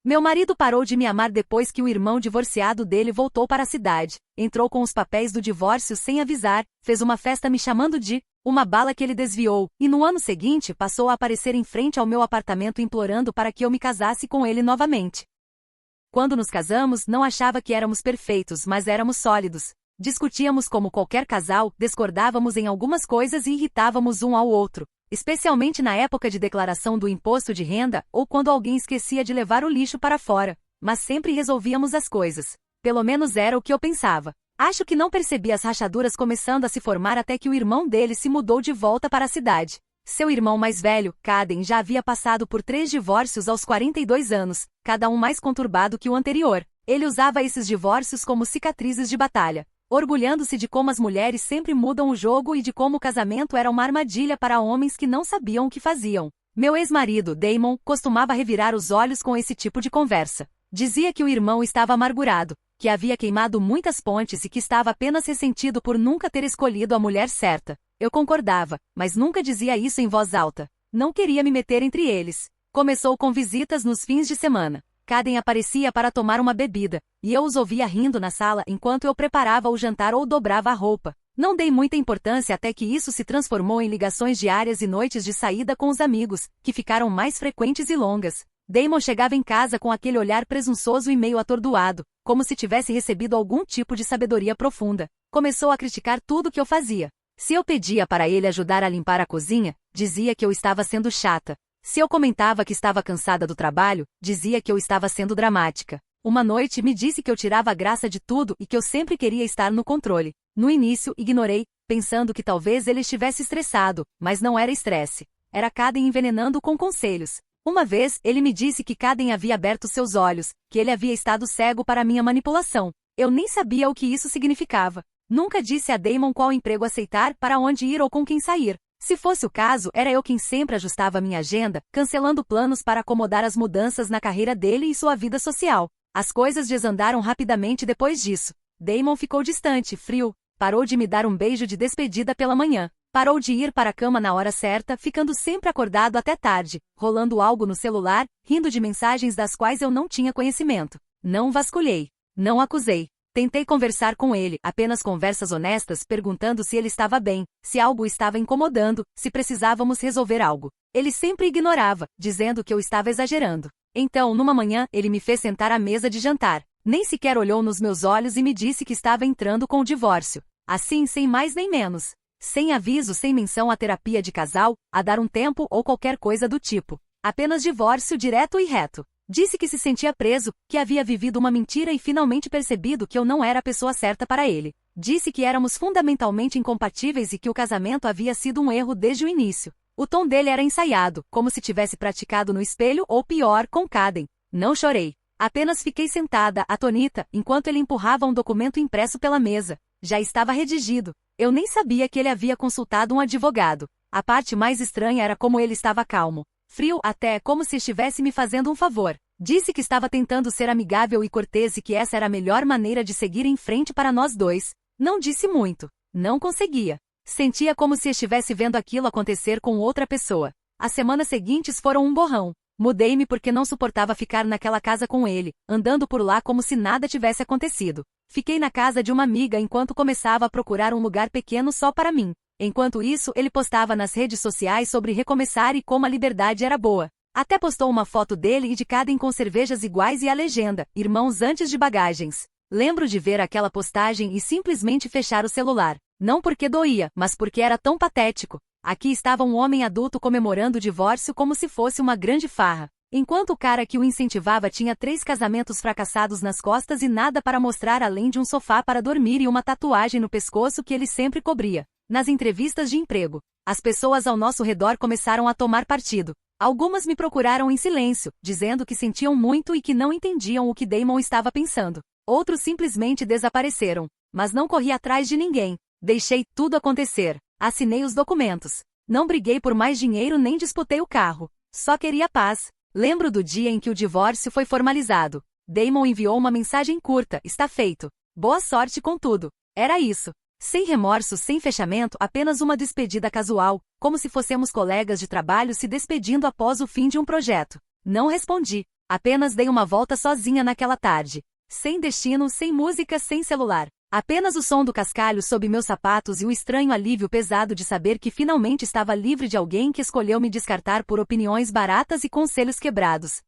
Meu marido parou de me amar depois que o irmão divorciado dele voltou para a cidade, entrou com os papéis do divórcio sem avisar, fez uma festa me chamando de uma bala que ele desviou, e no ano seguinte passou a aparecer em frente ao meu apartamento implorando para que eu me casasse com ele novamente. Quando nos casamos, não achava que éramos perfeitos, mas éramos sólidos. Discutíamos como qualquer casal, discordávamos em algumas coisas e irritávamos um ao outro, especialmente na época de declaração do imposto de renda ou quando alguém esquecia de levar o lixo para fora, mas sempre resolvíamos as coisas. Pelo menos era o que eu pensava. Acho que não percebi as rachaduras começando a se formar até que o irmão dele se mudou de volta para a cidade. Seu irmão mais velho, Caden, já havia passado por 3 divórcios aos 42 anos, cada um mais conturbado que o anterior. Ele usava esses divórcios como cicatrizes de batalha, orgulhando-se de como as mulheres sempre mudam o jogo e de como o casamento era uma armadilha para homens que não sabiam o que faziam. Meu ex-marido, Damon, costumava revirar os olhos com esse tipo de conversa. Dizia que o irmão estava amargurado, que havia queimado muitas pontes e que estava apenas ressentido por nunca ter escolhido a mulher certa. Eu concordava, mas nunca dizia isso em voz alta. Não queria me meter entre eles. Começou com visitas nos fins de semana. Caden aparecia para tomar uma bebida, e eu os ouvia rindo na sala enquanto eu preparava o jantar ou dobrava a roupa. Não dei muita importância até que isso se transformou em ligações diárias e noites de saída com os amigos, que ficaram mais frequentes e longas. Damon chegava em casa com aquele olhar presunçoso e meio atordoado, como se tivesse recebido algum tipo de sabedoria profunda. Começou a criticar tudo que eu fazia. Se eu pedia para ele ajudar a limpar a cozinha, dizia que eu estava sendo chata. Se eu comentava que estava cansada do trabalho, dizia que eu estava sendo dramática. Uma noite me disse que eu tirava a graça de tudo e que eu sempre queria estar no controle. No início, ignorei, pensando que talvez ele estivesse estressado, mas não era estresse. Era Caden envenenando com conselhos. Uma vez, ele me disse que Caden havia aberto seus olhos, que ele havia estado cego para minha manipulação. Eu nem sabia o que isso significava. Nunca disse a Damon qual emprego aceitar, para onde ir ou com quem sair. Se fosse o caso, era eu quem sempre ajustava minha agenda, cancelando planos para acomodar as mudanças na carreira dele e sua vida social. As coisas desandaram rapidamente depois disso. Damon ficou distante, frio, parou de me dar um beijo de despedida pela manhã, parou de ir para a cama na hora certa, ficando sempre acordado até tarde, rolando algo no celular, rindo de mensagens das quais eu não tinha conhecimento. Não vasculhei. Não acusei. Tentei conversar com ele, apenas conversas honestas, perguntando se ele estava bem, se algo o estava incomodando, se precisávamos resolver algo. Ele sempre ignorava, dizendo que eu estava exagerando. Então, numa manhã, ele me fez sentar à mesa de jantar. Nem sequer olhou nos meus olhos e me disse que estava entrando com o divórcio. Assim, sem mais nem menos. Sem aviso, sem menção à terapia de casal, a dar um tempo ou qualquer coisa do tipo. Apenas divórcio direto e reto. Disse que se sentia preso, que havia vivido uma mentira e finalmente percebido que eu não era a pessoa certa para ele. Disse que éramos fundamentalmente incompatíveis e que o casamento havia sido um erro desde o início. O tom dele era ensaiado, como se tivesse praticado no espelho ou pior, com Caden. Não chorei. Apenas fiquei sentada, atônita, enquanto ele empurrava um documento impresso pela mesa. Já estava redigido. Eu nem sabia que ele havia consultado um advogado. A parte mais estranha era como ele estava calmo. Frio, até como se estivesse me fazendo um favor. Disse que estava tentando ser amigável e cortês e que essa era a melhor maneira de seguir em frente para nós dois. Não disse muito. Não conseguia. Sentia como se estivesse vendo aquilo acontecer com outra pessoa. As semanas seguintes foram um borrão. Mudei-me porque não suportava ficar naquela casa com ele, andando por lá como se nada tivesse acontecido. Fiquei na casa de uma amiga enquanto começava a procurar um lugar pequeno só para mim. Enquanto isso, ele postava nas redes sociais sobre recomeçar e como a liberdade era boa. Até postou uma foto dele e de Caden com cervejas iguais e a legenda, irmãos antes de bagagens. Lembro de ver aquela postagem e simplesmente fechar o celular. Não porque doía, mas porque era tão patético. Aqui estava um homem adulto comemorando o divórcio como se fosse uma grande farra. Enquanto o cara que o incentivava tinha 3 casamentos fracassados nas costas e nada para mostrar além de um sofá para dormir e uma tatuagem no pescoço que ele sempre cobria. Nas entrevistas de emprego, as pessoas ao nosso redor começaram a tomar partido. Algumas me procuraram em silêncio, dizendo que sentiam muito e que não entendiam o que Damon estava pensando. Outros simplesmente desapareceram. Mas não corri atrás de ninguém. Deixei tudo acontecer. Assinei os documentos. Não briguei por mais dinheiro nem disputei o carro. Só queria paz. Lembro do dia em que o divórcio foi formalizado. Damon enviou uma mensagem curta: está feito. Boa sorte com tudo. Era isso. Sem remorso, sem fechamento, apenas uma despedida casual, como se fossemos colegas de trabalho se despedindo após o fim de um projeto. Não respondi. Apenas dei uma volta sozinha naquela tarde. Sem destino, sem música, sem celular. Apenas o som do cascalho sob meus sapatos e o estranho alívio pesado de saber que finalmente estava livre de alguém que escolheu me descartar por opiniões baratas e conselhos quebrados.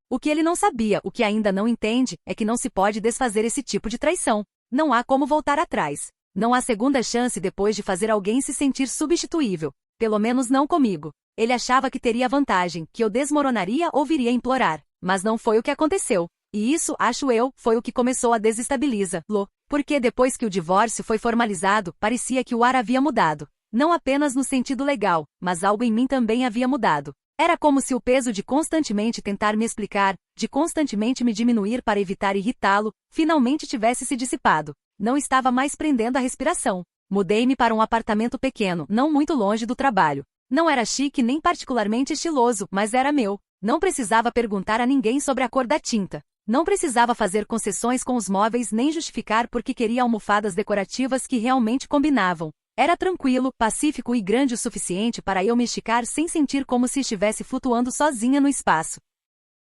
O que ele não sabia, o que ainda não entende, é que não se pode desfazer esse tipo de traição. Não há como voltar atrás. Não há segunda chance depois de fazer alguém se sentir substituível. Pelo menos não comigo. Ele achava que teria vantagem, que eu desmoronaria ou viria implorar. Mas não foi o que aconteceu. E isso, acho eu, foi o que começou a desestabilizá-lo. Porque depois que o divórcio foi formalizado, parecia que o ar havia mudado. Não apenas no sentido legal, mas algo em mim também havia mudado. Era como se o peso de constantemente tentar me explicar, de constantemente me diminuir para evitar irritá-lo, finalmente tivesse se dissipado. Não estava mais prendendo a respiração. Mudei-me para um apartamento pequeno, não muito longe do trabalho. Não era chique nem particularmente estiloso, mas era meu. Não precisava perguntar a ninguém sobre a cor da tinta. Não precisava fazer concessões com os móveis nem justificar porque queria almofadas decorativas que realmente combinavam. Era tranquilo, pacífico e grande o suficiente para eu me esticar sem sentir como se estivesse flutuando sozinha no espaço.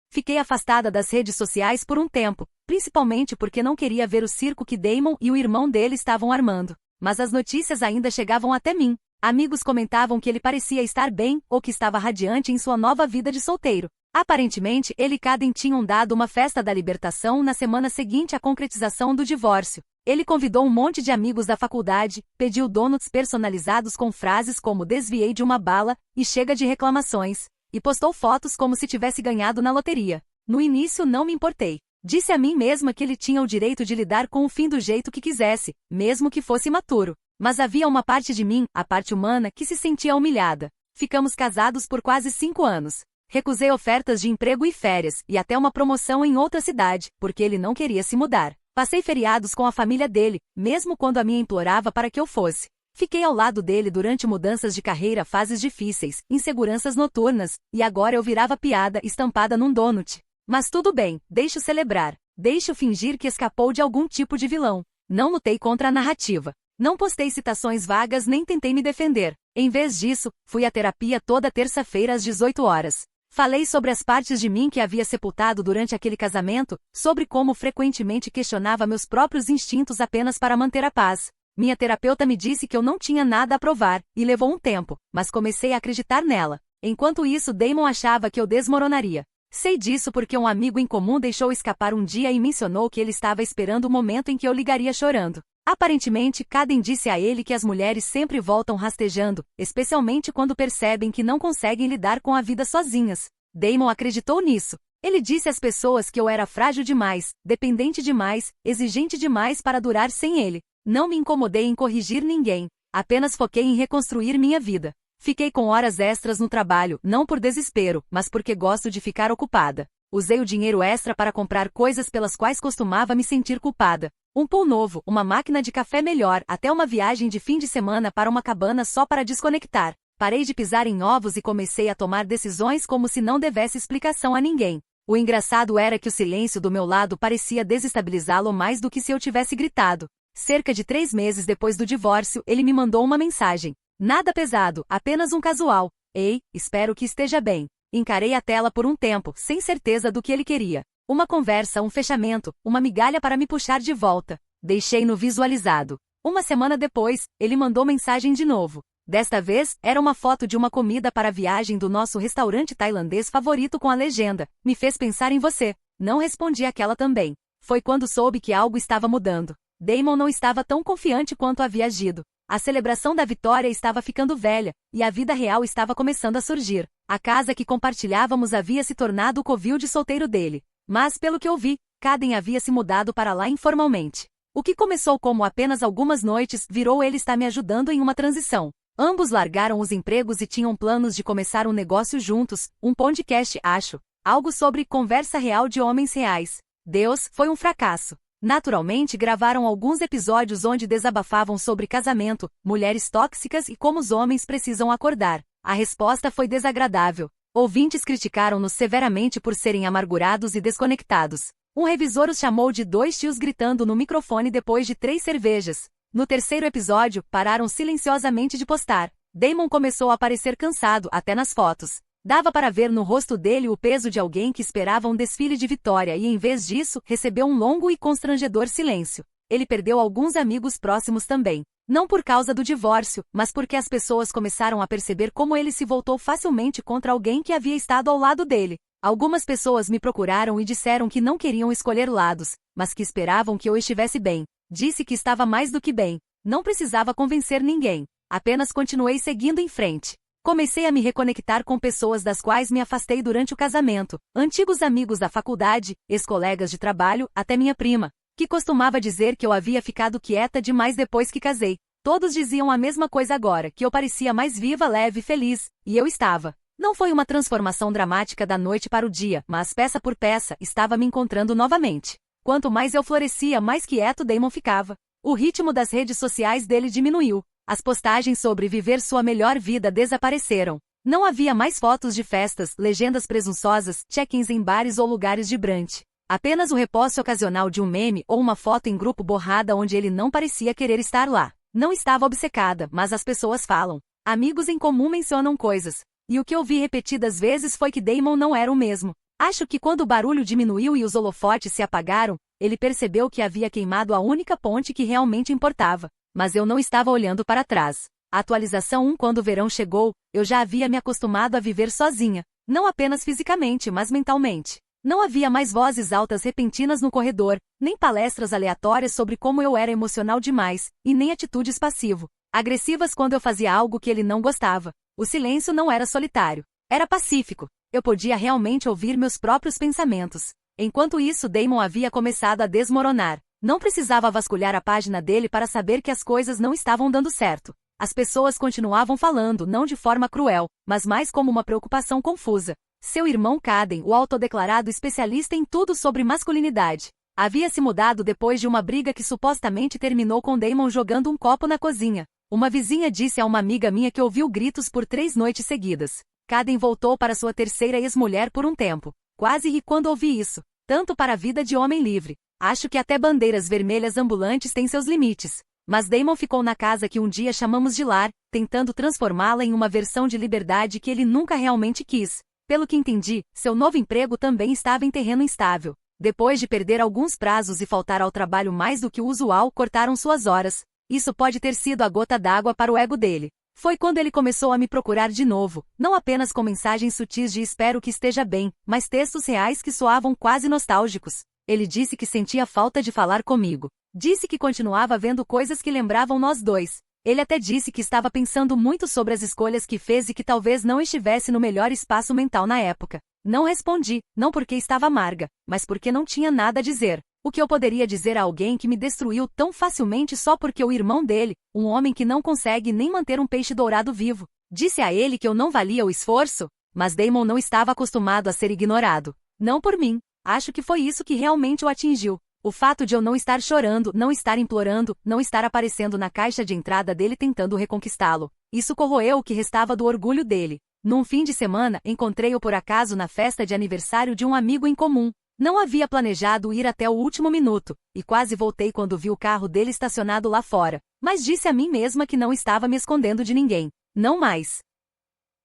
Fiquei afastada das redes sociais por um tempo, principalmente porque não queria ver o circo que Damon e o irmão dele estavam armando. Mas as notícias ainda chegavam até mim. Amigos comentavam que ele parecia estar bem ou que estava radiante em sua nova vida de solteiro. Aparentemente, ele e Caden tinham dado uma festa da libertação na semana seguinte à concretização do divórcio. Ele convidou um monte de amigos da faculdade, pediu donuts personalizados com frases como "desviei de uma bala" e "chega de reclamações", e postou fotos como se tivesse ganhado na loteria. No início não me importei. Disse a mim mesma que ele tinha o direito de lidar com o fim do jeito que quisesse, mesmo que fosse imaturo. Mas havia uma parte de mim, a parte humana, que se sentia humilhada. Ficamos casados por quase 5 anos. Recusei ofertas de emprego e férias, e até uma promoção em outra cidade, porque ele não queria se mudar. Passei feriados com a família dele, mesmo quando a minha implorava para que eu fosse. Fiquei ao lado dele durante mudanças de carreira, fases difíceis, inseguranças noturnas, e agora eu virava piada estampada num donut. Mas tudo bem, deixe-o celebrar. Deixe-o fingir que escapou de algum tipo de vilão. Não lutei contra a narrativa. Não postei citações vagas nem tentei me defender. Em vez disso, fui à terapia toda terça-feira às 18 horas. Falei sobre as partes de mim que havia sepultado durante aquele casamento, sobre como frequentemente questionava meus próprios instintos apenas para manter a paz. Minha terapeuta me disse que eu não tinha nada a provar, e levou um tempo, mas comecei a acreditar nela. Enquanto isso, Damon achava que eu desmoronaria. Sei disso porque um amigo em comum deixou escapar um dia e mencionou que ele estava esperando o momento em que eu ligaria chorando. Aparentemente, Caden disse a ele que as mulheres sempre voltam rastejando, especialmente quando percebem que não conseguem lidar com a vida sozinhas. Damon acreditou nisso. Ele disse às pessoas que eu era frágil demais, dependente demais, exigente demais para durar sem ele. Não me incomodei em corrigir ninguém. Apenas foquei em reconstruir minha vida. Fiquei com horas extras no trabalho, não por desespero, mas porque gosto de ficar ocupada. Usei o dinheiro extra para comprar coisas pelas quais costumava me sentir culpada. Um pool novo, uma máquina de café melhor, até uma viagem de fim de semana para uma cabana só para desconectar. Parei de pisar em ovos e comecei a tomar decisões como se não devesse explicação a ninguém. O engraçado era que o silêncio do meu lado parecia desestabilizá-lo mais do que se eu tivesse gritado. Cerca de 3 meses depois do divórcio, ele me mandou uma mensagem. Nada pesado, apenas um casual. Ei, espero que esteja bem. Encarei a tela por um tempo, sem certeza do que ele queria. Uma conversa, um fechamento, uma migalha para me puxar de volta. Deixei-no visualizado. Uma semana depois, ele mandou mensagem de novo. Desta vez, era uma foto de uma comida para a viagem do nosso restaurante tailandês favorito com a legenda: "Me fez pensar em você." Não respondi aquela também. Foi quando soube que algo estava mudando. Damon não estava tão confiante quanto havia agido. A celebração da vitória estava ficando velha, e a vida real estava começando a surgir. A casa que compartilhávamos havia se tornado o covil de solteiro dele. Mas, pelo que ouvi, Caden havia se mudado para lá informalmente. O que começou como apenas algumas noites, virou ele está me ajudando em uma transição. Ambos largaram os empregos e tinham planos de começar um negócio juntos, um podcast, acho. Algo sobre conversa real de homens reais. Deus, foi um fracasso. Naturalmente, gravaram alguns episódios onde desabafavam sobre casamento, mulheres tóxicas e como os homens precisam acordar. A resposta foi desagradável. Ouvintes criticaram-nos severamente por serem amargurados e desconectados. Um revisor os chamou de 2 tios gritando no microfone depois de 3 cervejas. No terceiro episódio, pararam silenciosamente de postar. Damon começou a parecer cansado, até nas fotos. Dava para ver no rosto dele o peso de alguém que esperava um desfile de vitória e, em vez disso, recebeu um longo e constrangedor silêncio. Ele perdeu alguns amigos próximos também. Não por causa do divórcio, mas porque as pessoas começaram a perceber como ele se voltou facilmente contra alguém que havia estado ao lado dele. Algumas pessoas me procuraram e disseram que não queriam escolher lados, mas que esperavam que eu estivesse bem. Disse que estava mais do que bem. Não precisava convencer ninguém. Apenas continuei seguindo em frente. Comecei a me reconectar com pessoas das quais me afastei durante o casamento, antigos amigos da faculdade, ex-colegas de trabalho, até minha prima, que costumava dizer que eu havia ficado quieta demais depois que casei. Todos diziam a mesma coisa agora, que eu parecia mais viva, leve e feliz, e eu estava. Não foi uma transformação dramática da noite para o dia, mas peça por peça, estava me encontrando novamente. Quanto mais eu florescia, mais quieto Damon ficava. O ritmo das redes sociais dele diminuiu. As postagens sobre viver sua melhor vida desapareceram. Não havia mais fotos de festas, legendas presunçosas, check-ins em bares ou lugares de brunch. Apenas o reposte ocasional de um meme ou uma foto em grupo borrada onde ele não parecia querer estar lá. Não estava obcecada, mas as pessoas falam. Amigos em comum mencionam coisas. E o que eu vi repetidas vezes foi que Damon não era o mesmo. Acho que quando o barulho diminuiu e os holofotes se apagaram, ele percebeu que havia queimado a única ponte que realmente importava. Mas eu não estava olhando para trás. A atualização 1. Quando o verão chegou, eu já havia me acostumado a viver sozinha. Não apenas fisicamente, mas mentalmente. Não havia mais vozes altas repentinas no corredor, nem palestras aleatórias sobre como eu era emocional demais, e nem atitudes passivo-agressivas quando eu fazia algo que ele não gostava. O silêncio não era solitário. Era pacífico. Eu podia realmente ouvir meus próprios pensamentos. Enquanto isso, Damon havia começado a desmoronar. Não precisava vasculhar a página dele para saber que as coisas não estavam dando certo. As pessoas continuavam falando, não de forma cruel, mas mais como uma preocupação confusa. Seu irmão Caden, o autodeclarado especialista em tudo sobre masculinidade, havia se mudado depois de uma briga que supostamente terminou com Damon jogando um copo na cozinha. Uma vizinha disse a uma amiga minha que ouviu gritos por 3 noites seguidas. Caden voltou para sua terceira ex-mulher por um tempo. Quase ri quando ouvi isso. Tanto para a vida de homem livre. Acho que até bandeiras vermelhas ambulantes têm seus limites. Mas Damon ficou na casa que um dia chamamos de lar, tentando transformá-la em uma versão de liberdade que ele nunca realmente quis. Pelo que entendi, seu novo emprego também estava em terreno instável. Depois de perder alguns prazos e faltar ao trabalho mais do que o usual, cortaram suas horas. Isso pode ter sido a gota d'água para o ego dele. Foi quando ele começou a me procurar de novo, não apenas com mensagens sutis de espero que esteja bem, mas textos reais que soavam quase nostálgicos. Ele disse que sentia falta de falar comigo. Disse que continuava vendo coisas que lembravam nós dois. Ele até disse que estava pensando muito sobre as escolhas que fez e que talvez não estivesse no melhor espaço mental na época. Não respondi, não porque estava amarga, mas porque não tinha nada a dizer. O que eu poderia dizer a alguém que me destruiu tão facilmente só porque o irmão dele, um homem que não consegue nem manter um peixe dourado vivo, disse a ele que eu não valia o esforço? Mas Damon não estava acostumado a ser ignorado. Não por mim. Acho que foi isso que realmente o atingiu. O fato de eu não estar chorando, não estar implorando, não estar aparecendo na caixa de entrada dele tentando reconquistá-lo. Isso corroeu o que restava do orgulho dele. Num fim de semana, encontrei-o por acaso na festa de aniversário de um amigo em comum. Não havia planejado ir até o último minuto, e quase voltei quando vi o carro dele estacionado lá fora. Mas disse a mim mesma que não estava me escondendo de ninguém. Não mais.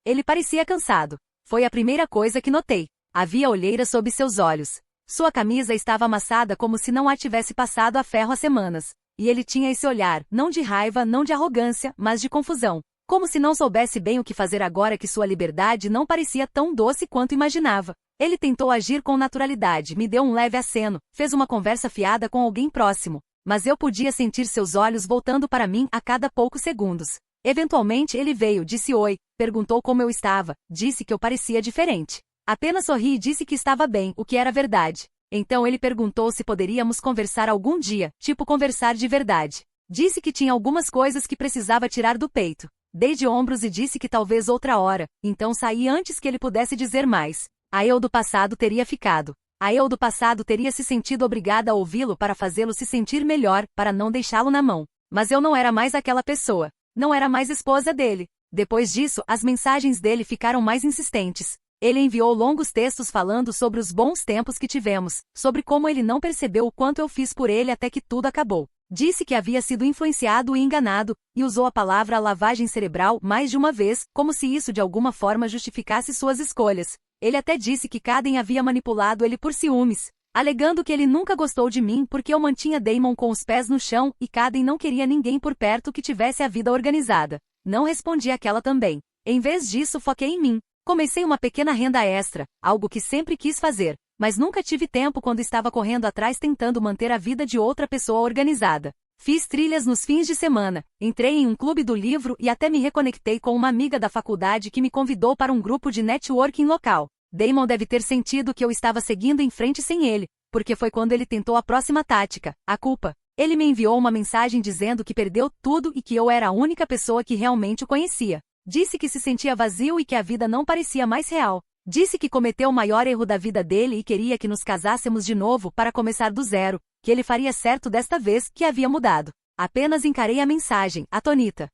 Ele parecia cansado. Foi a primeira coisa que notei. Havia olheira sob seus olhos. Sua camisa estava amassada como se não a tivesse passado a ferro há semanas. E ele tinha esse olhar, não de raiva, não de arrogância, mas de confusão. Como se não soubesse bem o que fazer agora que sua liberdade não parecia tão doce quanto imaginava. Ele tentou agir com naturalidade, me deu um leve aceno, fez uma conversa fiada com alguém próximo. Mas eu podia sentir seus olhos voltando para mim a cada poucos segundos. Eventualmente ele veio, disse oi, perguntou como eu estava, disse que eu parecia diferente. Apenas sorri e disse que estava bem, o que era verdade. Então ele perguntou se poderíamos conversar algum dia, tipo conversar de verdade. Disse que tinha algumas coisas que precisava tirar do peito. Dei de ombros e disse que talvez outra hora, então saí antes que ele pudesse dizer mais. A eu do passado teria ficado. A eu do passado teria se sentido obrigada a ouvi-lo para fazê-lo se sentir melhor, para não deixá-lo na mão. Mas eu não era mais aquela pessoa. Não era mais esposa dele. Depois disso, as mensagens dele ficaram mais insistentes. Ele enviou longos textos falando sobre os bons tempos que tivemos, sobre como ele não percebeu o quanto eu fiz por ele até que tudo acabou. Disse que havia sido influenciado e enganado, e usou a palavra lavagem cerebral mais de uma vez, como se isso de alguma forma justificasse suas escolhas. Ele até disse que Caden havia manipulado ele por ciúmes, alegando que ele nunca gostou de mim porque eu mantinha Damon com os pés no chão e Caden não queria ninguém por perto que tivesse a vida organizada. Não respondi àquela também. Em vez disso, foquei em mim. Comecei uma pequena renda extra, algo que sempre quis fazer, mas nunca tive tempo quando estava correndo atrás tentando manter a vida de outra pessoa organizada. Fiz trilhas nos fins de semana, entrei em um clube do livro e até me reconectei com uma amiga da faculdade que me convidou para um grupo de networking local. Damon deve ter sentido que eu estava seguindo em frente sem ele, porque foi quando ele tentou a próxima tática, a culpa. Ele me enviou uma mensagem dizendo que perdeu tudo e que eu era a única pessoa que realmente o conhecia. Disse que se sentia vazio e que a vida não parecia mais real. Disse que cometeu o maior erro da vida dele e queria que nos casássemos de novo para começar do zero, que ele faria certo desta vez, que havia mudado. Apenas encarei a mensagem, atônita.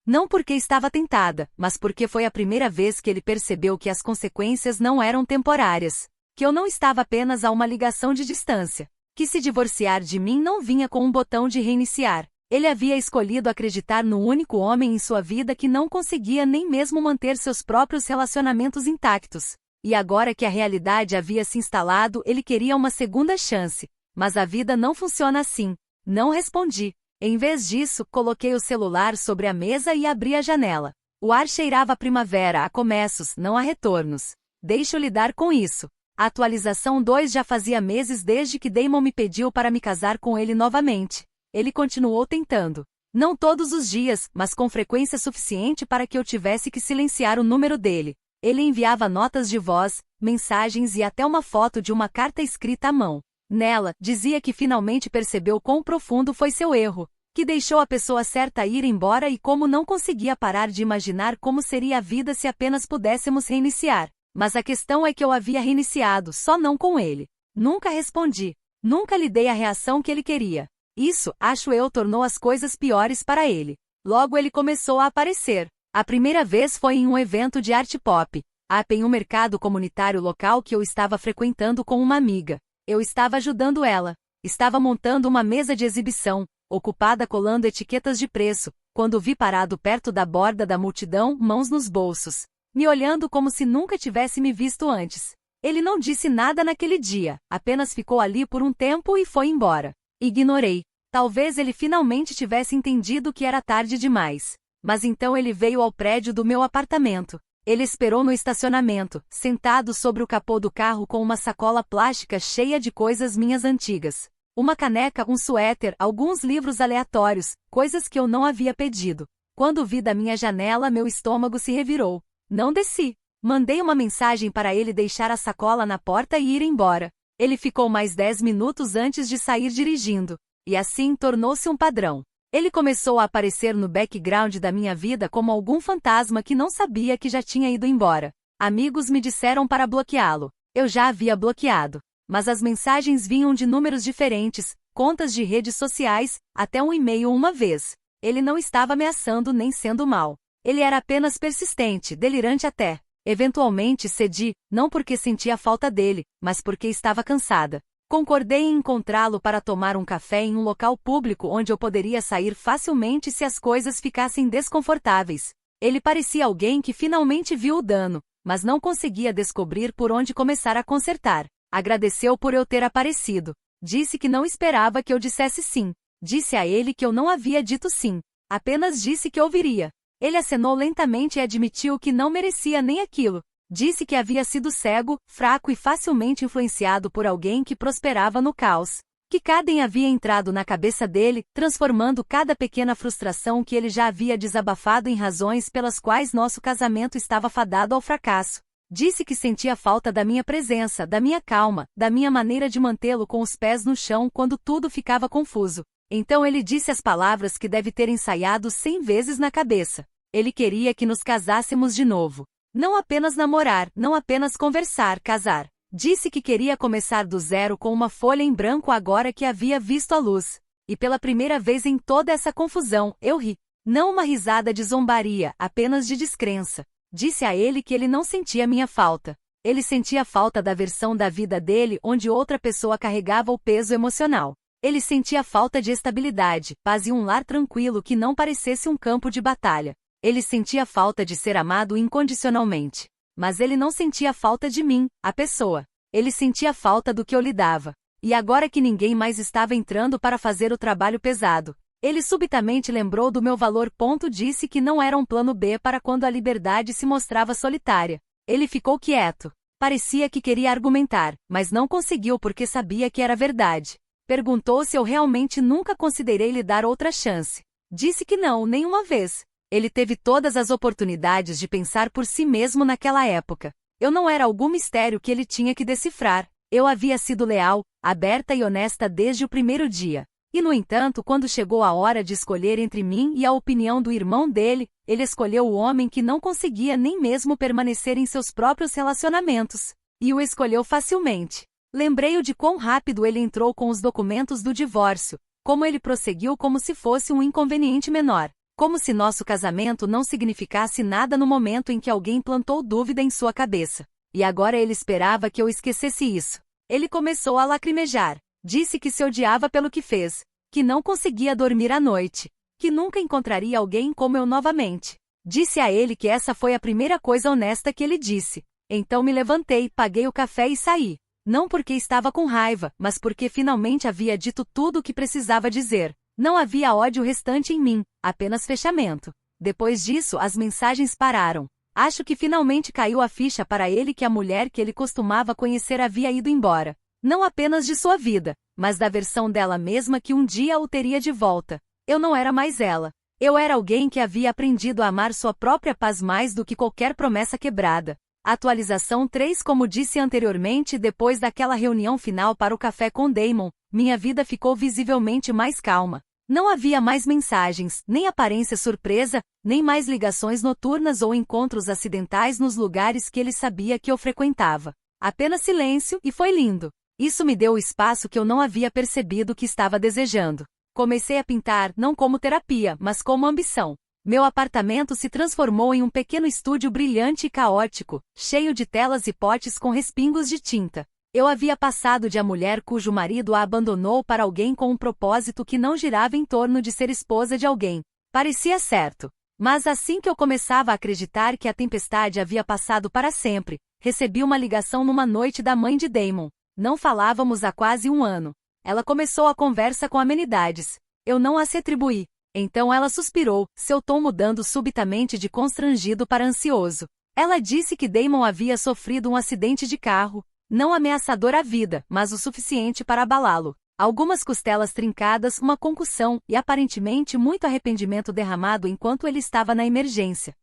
Não porque estava tentada, mas porque foi a primeira vez que ele percebeu que as consequências não eram temporárias. Que eu não estava apenas a uma ligação de distância. Que se divorciar de mim não vinha com um botão de reiniciar. Ele havia escolhido acreditar no único homem em sua vida que não conseguia nem mesmo manter seus próprios relacionamentos intactos. E agora que a realidade havia se instalado, ele queria uma segunda chance. Mas a vida não funciona assim. Não respondi. Em vez disso, coloquei o celular sobre a mesa e abri a janela. O ar cheirava a primavera, a começos, não a retornos. Deixo lidar com isso. A atualização 2 já fazia meses desde que Damon me pediu para me casar com ele novamente. Ele continuou tentando. Não todos os dias, mas com frequência suficiente para que eu tivesse que silenciar o número dele. Ele enviava notas de voz, mensagens e até uma foto de uma carta escrita à mão. Nela, dizia que finalmente percebeu quão profundo foi seu erro, que deixou a pessoa certa ir embora e como não conseguia parar de imaginar como seria a vida se apenas pudéssemos reiniciar. Mas a questão é que eu havia reiniciado, só não com ele. Nunca respondi. Nunca lhe dei a reação que ele queria. Isso, acho eu, tornou as coisas piores para ele. Logo ele começou a aparecer. A primeira vez foi em um evento de arte pop, em um mercado comunitário local que eu estava frequentando com uma amiga. Eu estava ajudando ela. Estava montando uma mesa de exibição, ocupada colando etiquetas de preço, quando vi parado perto da borda da multidão, mãos nos bolsos, me olhando como se nunca tivesse me visto antes. Ele não disse nada naquele dia, apenas ficou ali por um tempo e foi embora. Ignorei. Talvez ele finalmente tivesse entendido que era tarde demais. Mas então ele veio ao prédio do meu apartamento. Ele esperou no estacionamento, sentado sobre o capô do carro com uma sacola plástica cheia de coisas minhas antigas. Uma caneca, um suéter, alguns livros aleatórios, coisas que eu não havia pedido. Quando vi da minha janela, meu estômago se revirou. Não desci. Mandei uma mensagem para ele deixar a sacola na porta e ir embora. Ele ficou mais 10 minutos antes de sair dirigindo. E assim tornou-se um padrão. Ele começou a aparecer no background da minha vida como algum fantasma que não sabia que já tinha ido embora. Amigos me disseram para bloqueá-lo. Eu já havia bloqueado. Mas as mensagens vinham de números diferentes, contas de redes sociais, até um e-mail uma vez. Ele não estava ameaçando nem sendo mal. Ele era apenas persistente, delirante até. Eventualmente cedi, não porque sentia falta dele, mas porque estava cansada. Concordei em encontrá-lo para tomar um café em um local público onde eu poderia sair facilmente se as coisas ficassem desconfortáveis. Ele parecia alguém que finalmente viu o dano, mas não conseguia descobrir por onde começar a consertar. Agradeceu por eu ter aparecido. Disse que não esperava que eu dissesse sim. Disse a ele que eu não havia dito sim. Apenas disse que ouviria. Ele acenou lentamente e admitiu que não merecia nem aquilo. Disse que havia sido cego, fraco e facilmente influenciado por alguém que prosperava no caos. Que Caden havia entrado na cabeça dele, transformando cada pequena frustração que ele já havia desabafado em razões pelas quais nosso casamento estava fadado ao fracasso. Disse que sentia falta da minha presença, da minha calma, da minha maneira de mantê-lo com os pés no chão quando tudo ficava confuso. Então ele disse as palavras que deve ter ensaiado 100 vezes na cabeça. Ele queria que nos casássemos de novo. Não apenas namorar, não apenas conversar, casar. Disse que queria começar do zero com uma folha em branco agora que havia visto a luz. E pela primeira vez em toda essa confusão, eu ri. Não uma risada de zombaria, apenas de descrença. Disse a ele que ele não sentia minha falta. Ele sentia falta da versão da vida dele onde outra pessoa carregava o peso emocional. Ele sentia falta de estabilidade, paz e um lar tranquilo que não parecesse um campo de batalha. Ele sentia falta de ser amado incondicionalmente. Mas ele não sentia falta de mim, a pessoa. Ele sentia falta do que eu lhe dava. E agora que ninguém mais estava entrando para fazer o trabalho pesado, ele subitamente lembrou do meu valor. Disse que não era um plano B para quando a liberdade se mostrava solitária. Ele ficou quieto. Parecia que queria argumentar, mas não conseguiu porque sabia que era verdade. Perguntou se eu realmente nunca considerei lhe dar outra chance. Disse que não, nenhuma vez. Ele teve todas as oportunidades de pensar por si mesmo naquela época. Eu não era algum mistério que ele tinha que decifrar. Eu havia sido leal, aberta e honesta desde o primeiro dia. E no entanto, quando chegou a hora de escolher entre mim e a opinião do irmão dele, ele escolheu o homem que não conseguia nem mesmo permanecer em seus próprios relacionamentos. E o escolheu facilmente. Lembrei-o de quão rápido ele entrou com os documentos do divórcio, como ele prosseguiu como se fosse um inconveniente menor. Como se nosso casamento não significasse nada no momento em que alguém plantou dúvida em sua cabeça. E agora ele esperava que eu esquecesse isso. Ele começou a lacrimejar. Disse que se odiava pelo que fez. Que não conseguia dormir à noite. Que nunca encontraria alguém como eu novamente. Disse a ele que essa foi a primeira coisa honesta que ele disse. Então me levantei, paguei o café e saí. Não porque estava com raiva, mas porque finalmente havia dito tudo o que precisava dizer. Não havia ódio restante em mim, apenas fechamento. Depois disso, as mensagens pararam. Acho que finalmente caiu a ficha para ele que a mulher que ele costumava conhecer havia ido embora. Não apenas de sua vida, mas da versão dela mesma que um dia o teria de volta. Eu não era mais ela. Eu era alguém que havia aprendido a amar sua própria paz mais do que qualquer promessa quebrada. Atualização 3. Como disse anteriormente, depois daquela reunião final para o café com Damon, minha vida ficou visivelmente mais calma. Não havia mais mensagens, nem aparência surpresa, nem mais ligações noturnas ou encontros acidentais nos lugares que ele sabia que eu frequentava. Apenas silêncio, e foi lindo. Isso me deu o espaço que eu não havia percebido que estava desejando. Comecei a pintar, não como terapia, mas como ambição. Meu apartamento se transformou em um pequeno estúdio brilhante e caótico, cheio de telas e potes com respingos de tinta. Eu havia passado de a mulher cujo marido a abandonou para alguém com um propósito que não girava em torno de ser esposa de alguém. Parecia certo. Mas assim que eu começava a acreditar que a tempestade havia passado para sempre, recebi uma ligação numa noite da mãe de Damon. Não falávamos há quase um ano. Ela começou a conversa com amenidades. Eu não as retribuí. Então ela suspirou, seu tom mudando subitamente de constrangido para ansioso. Ela disse que Damon havia sofrido um acidente de carro. Não ameaçador à vida, mas o suficiente para abalá-lo. Algumas costelas trincadas, uma concussão e aparentemente muito arrependimento derramado enquanto ele estava na emergência.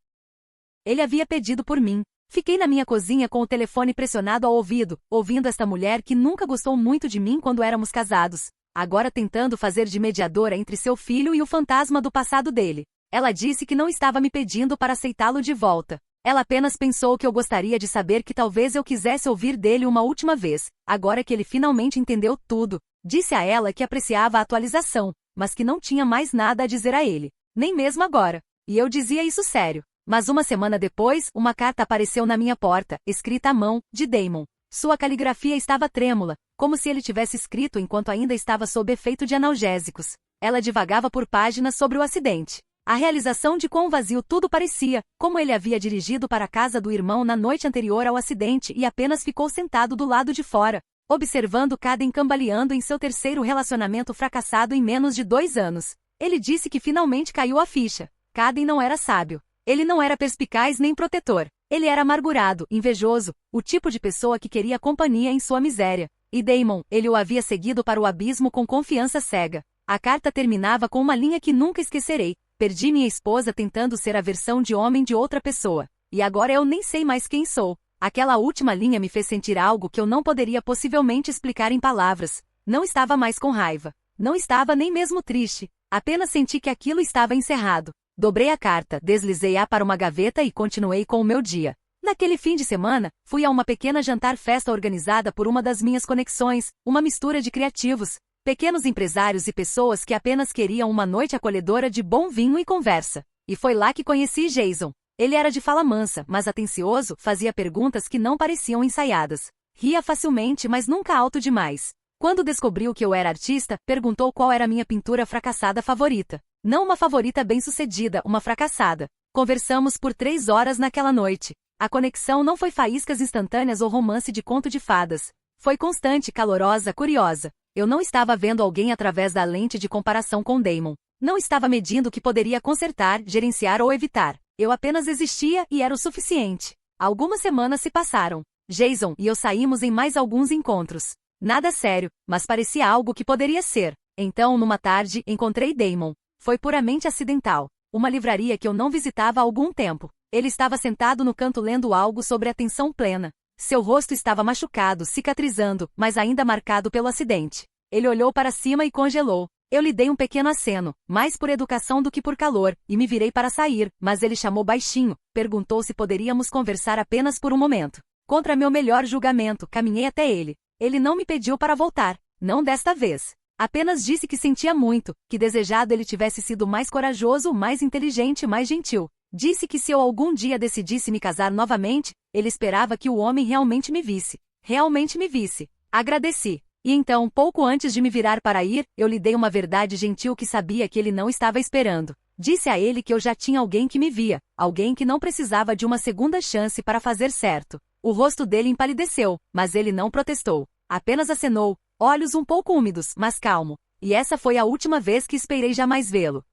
Ele havia pedido por mim. Fiquei na minha cozinha com o telefone pressionado ao ouvido, ouvindo esta mulher que nunca gostou muito de mim quando éramos casados, agora tentando fazer de mediadora entre seu filho e o fantasma do passado dele. Ela disse que não estava me pedindo para aceitá-lo de volta. Ela apenas pensou que eu gostaria de saber que talvez eu quisesse ouvir dele uma última vez, agora que ele finalmente entendeu tudo. Disse a ela que apreciava a atualização, mas que não tinha mais nada a dizer a ele, nem mesmo agora. E eu dizia isso sério. Mas uma semana depois, uma carta apareceu na minha porta, escrita à mão, de Damon. Sua caligrafia estava trêmula, como se ele tivesse escrito enquanto ainda estava sob efeito de analgésicos. Ela divagava por páginas sobre o acidente. A realização de quão vazio tudo parecia, como ele havia dirigido para a casa do irmão na noite anterior ao acidente e apenas ficou sentado do lado de fora, observando Caden cambaleando em seu terceiro relacionamento fracassado em menos de 2 anos. Ele disse que finalmente caiu a ficha. Caden não era sábio. Ele não era perspicaz nem protetor. Ele era amargurado, invejoso, o tipo de pessoa que queria companhia em sua miséria. E Damon, ele o havia seguido para o abismo com confiança cega. A carta terminava com uma linha que nunca esquecerei. Perdi minha esposa tentando ser a versão de homem de outra pessoa. E agora eu nem sei mais quem sou. Aquela última linha me fez sentir algo que eu não poderia possivelmente explicar em palavras. Não estava mais com raiva. Não estava nem mesmo triste. Apenas senti que aquilo estava encerrado. Dobrei a carta, deslizei-a para uma gaveta e continuei com o meu dia. Naquele fim de semana, fui a uma pequena jantar-festa organizada por uma das minhas conexões, uma mistura de criativos, pequenos empresários e pessoas que apenas queriam uma noite acolhedora de bom vinho e conversa. E foi lá que conheci Jason. Ele era de fala mansa, mas atencioso, fazia perguntas que não pareciam ensaiadas. Ria facilmente, mas nunca alto demais. Quando descobriu que eu era artista, perguntou qual era a minha pintura fracassada favorita. Não uma favorita bem-sucedida, uma fracassada. Conversamos por 3 horas naquela noite. A conexão não foi faíscas instantâneas ou romance de conto de fadas. Foi constante, calorosa, curiosa. Eu não estava vendo alguém através da lente de comparação com Damon. Não estava medindo o que poderia consertar, gerenciar ou evitar. Eu apenas existia e era o suficiente. Algumas semanas se passaram. Jason e eu saímos em mais alguns encontros. Nada sério, mas parecia algo que poderia ser. Então, numa tarde, encontrei Damon. Foi puramente acidental. Uma livraria que eu não visitava há algum tempo. Ele estava sentado no canto lendo algo sobre atenção plena. Seu rosto estava machucado, cicatrizando, mas ainda marcado pelo acidente. Ele olhou para cima e congelou. Eu lhe dei um pequeno aceno, mais por educação do que por calor, e me virei para sair, mas ele chamou baixinho, perguntou se poderíamos conversar apenas por um momento. Contra meu melhor julgamento, caminhei até ele. Ele não me pediu para voltar, não desta vez. Apenas disse que sentia muito, que desejado ele tivesse sido mais corajoso, mais inteligente, mais gentil. Disse que se eu algum dia decidisse me casar novamente, ele esperava que o homem realmente me visse. Realmente me visse. Agradeci. E então, pouco antes de me virar para ir, eu lhe dei uma verdade gentil que sabia que ele não estava esperando. Disse a ele que eu já tinha alguém que me via, alguém que não precisava de uma segunda chance para fazer certo. O rosto dele empalideceu, mas ele não protestou. Apenas acenou, olhos um pouco úmidos, mas calmo. E essa foi a última vez que esperei jamais vê-lo.